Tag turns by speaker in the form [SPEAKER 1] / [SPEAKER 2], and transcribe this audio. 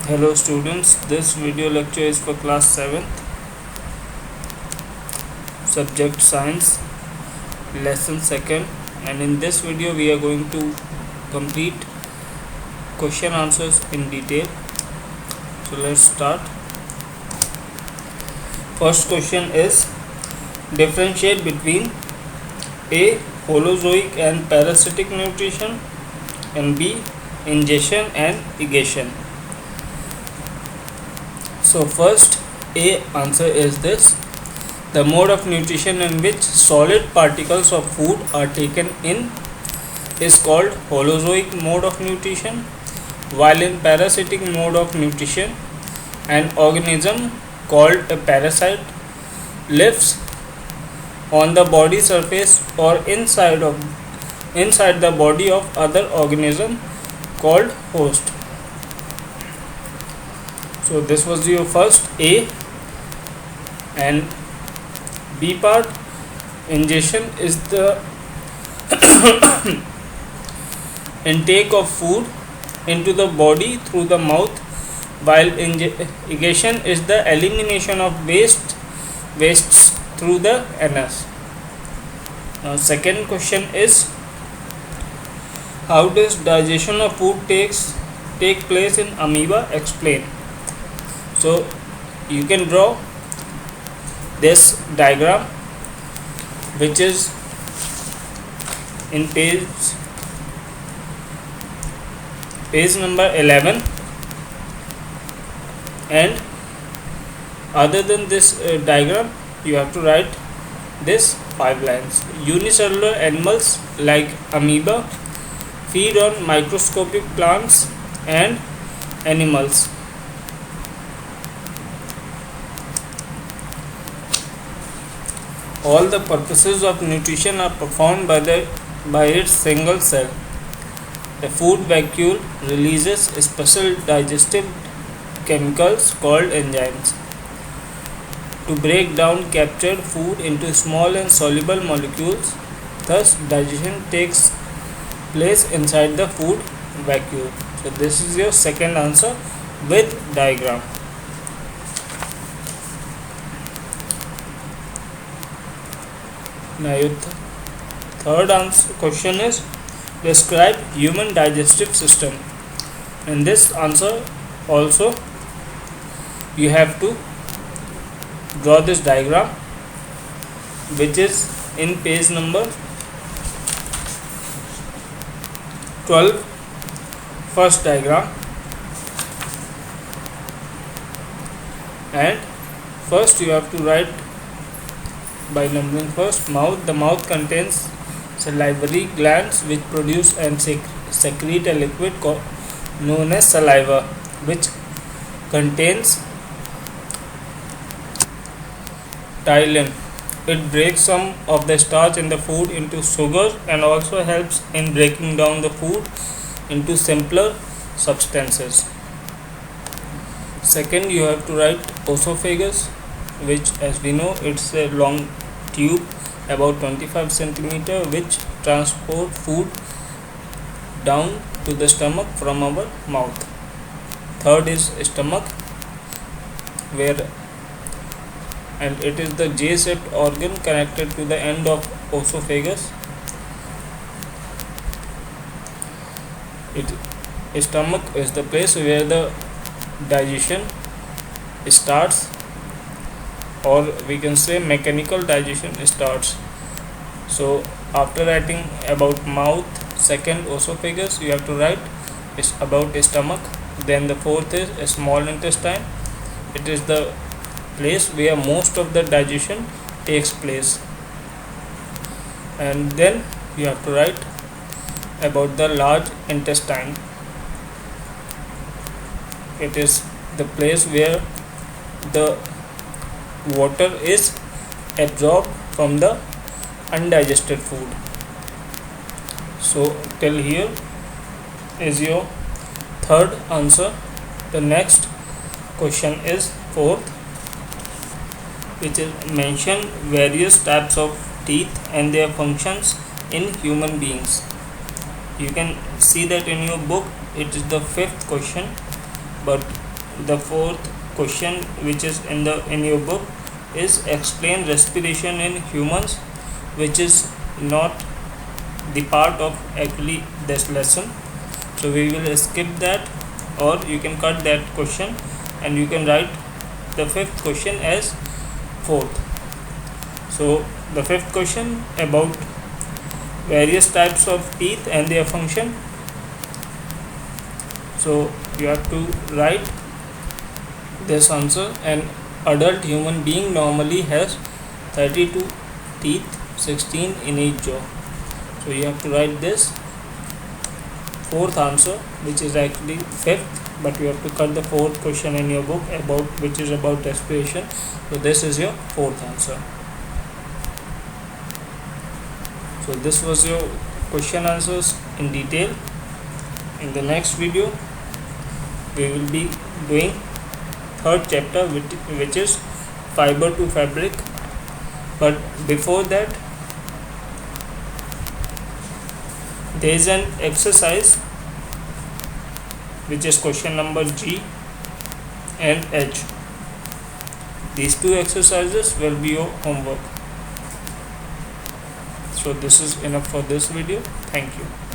[SPEAKER 1] Hello students, this video lecture is for class 7th, subject science, lesson 2nd, and in this video we are going to complete question answers in detail. So let's start. First question is differentiate between A. Holozoic and parasitic nutrition and B. Ingestion and egation. So first A answer is this: the mode of nutrition in which solid particles of food are taken in is called holozoic mode of nutrition, while in parasitic mode of nutrition an organism called a parasite lives on the body surface or inside the body of other organism called host. So this was your first A, and B part, ingestion is the intake of food into the body through the mouth, while egation is the elimination of wastes through the anus. Now second question is, how does digestion of food take place in amoeba? Explain. So you can draw this diagram, which is in page number 11, and other than this diagram you have to write this 5 lines. Unicellular animals like amoeba feed on microscopic plants and animals. All the purposes of nutrition are performed by its single cell. The food vacuole releases special digestive chemicals called enzymes to break down captured food into small and soluble molecules. Thus, digestion takes place inside the food vacuole. So this is your second answer with diagram. Now your third question is, describe human digestive system. In this answer also you have to draw this diagram, which is in page number 12, first diagram. And first you have to write by numbering first. Mouth. The mouth contains salivary glands which produce and secrete a liquid known as saliva, which contains ptyalin. It breaks some of the starch in the food into sugar and also helps in breaking down the food into simpler substances. Second, you have to write esophagus, which, as we know, it's a long tube about 25 centimeter which transport food down to the stomach from our mouth. Third is stomach, and it is the J-shaped organ connected to the end of esophagus. Stomach is the place where the digestion starts, or we can say mechanical digestion starts. So after writing about mouth, second esophagus, you have to write about stomach. Then the fourth is a small intestine. It is the place where most of the digestion takes place. And then you have to write about the large intestine. It is the place where the water is absorbed from the undigested food. So till here is your third answer. The next question is fourth, which is mention various types of teeth and their functions in human beings. You can see that in your book. It is the fifth question, but the fourth question which is in your book is explain respiration in humans, which is not the part of actually this lesson. So we will skip that, or you can cut that question and you can write the fifth question as fourth. So the fifth question about various types of teeth and their function. So you have to write this answer. An adult human being normally has 32 teeth, 16 in each jaw. So you have to write this fourth answer, which is actually fifth, but you have to cut the fourth question in your book about which is about respiration. So this is your fourth answer. So this was your question answers in detail. In the next video we will be doing third chapter, which is fiber to fabric. But before that, there is an exercise which is question number G and H. These two exercises will be your homework. So this is enough for this video. Thank you.